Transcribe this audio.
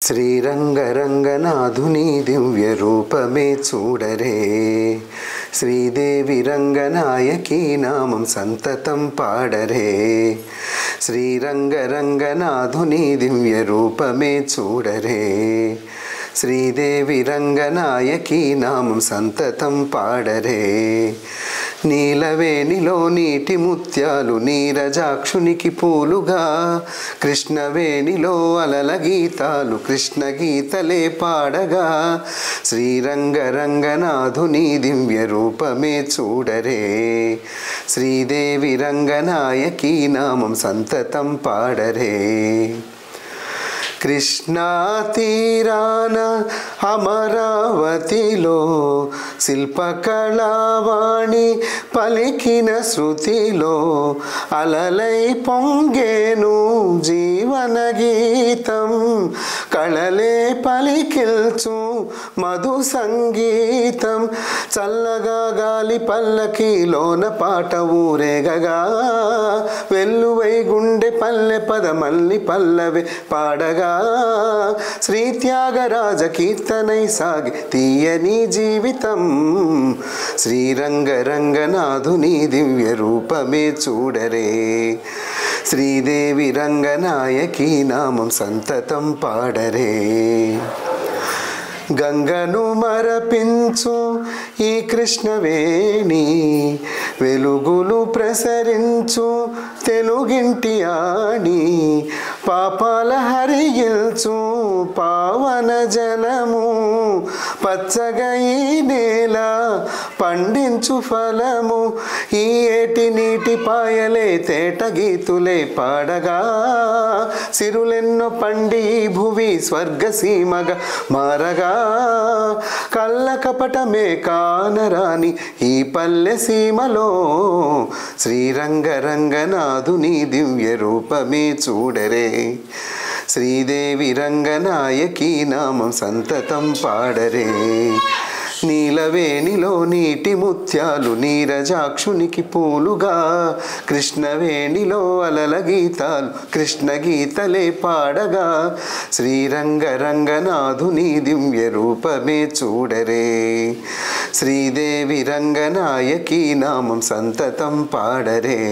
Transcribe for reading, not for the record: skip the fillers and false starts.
శ్రీరంగరంగనాథుని దివ్య రూపమే చూడరే. శ్రీదేవి రంగనాయకి నామం సంతతం పాడరే. శ్రీరంగరంగనాథుని దివ్య రూపమే చూడరే. శ్రీదేవి రంగనాయకి నామం సంతతం పాడరే. నీలవేణిలో నీటి ముత్యాలు నీరజాక్షునికి పూలుగా, కృష్ణవేణిలో అలల గీతాలు కృష్ణ గీతలే పాడగా, శ్రీరంగరంగనాథుని దివ్య రూపమే చూడరే. శ్రీదేవి రంగనాయకి నామం సంతతం పాడరే. కృష్ణా తీరాన అమరావతిలో శిల్పకళావాణి పలికిన శృతిలో అలలై పొంగేను జీవన గీతం. కళలే పలికిల్చు మధు సంగీతం. చల్లగా గాలి పల్లకిలోన పాట ఊరేగగా, వెల్లువై గుండె పల్లె పదమల్లి పల్లవి పాడగా, శ్రీ త్యాగరాజ కీర్తనై సాగి తీయని జీవితం. శ్రీరంగరంగనాథుని దివ్య రూపమే చూడరే. శ్రీదేవి రంగనాయకి నామం సంతతం పాడరే. గంగను మరపించు ఈ కృష్ణవేణి, వెలుగులు ప్రసరించు తెలుగింటి ఆణి, పాపాల హరిగిల్చు పావన జలము, పచ్చగా ఈ నేల పండించు ఫలము. ఈ ఏటి నీటి పాయలే తేట గీతులే పాడగా, సిరులెన్నో పండి ఈ భువి స్వర్గసీమగా మారగా, కళ్ళ కపటమే కానరాని ఈ పల్లె సీమలో శ్రీరంగరంగనాథుని దివ్య రూపమే చూడరే. శ్రీదేవి రంగనాయకి నామం సంతతం పాడరే. నీలవేణిలో నీటి ముత్యాలు నీరజాక్షునికి పూలుగా, కృష్ణవేణిలో అలల గీతాలు కృష్ణ గీతలే పాడగా, శ్రీరంగరంగనాథుని దివ్య రూపమే చూడరే. శ్రీదేవి రంగనాయకి నామం సంతతం పాడరే.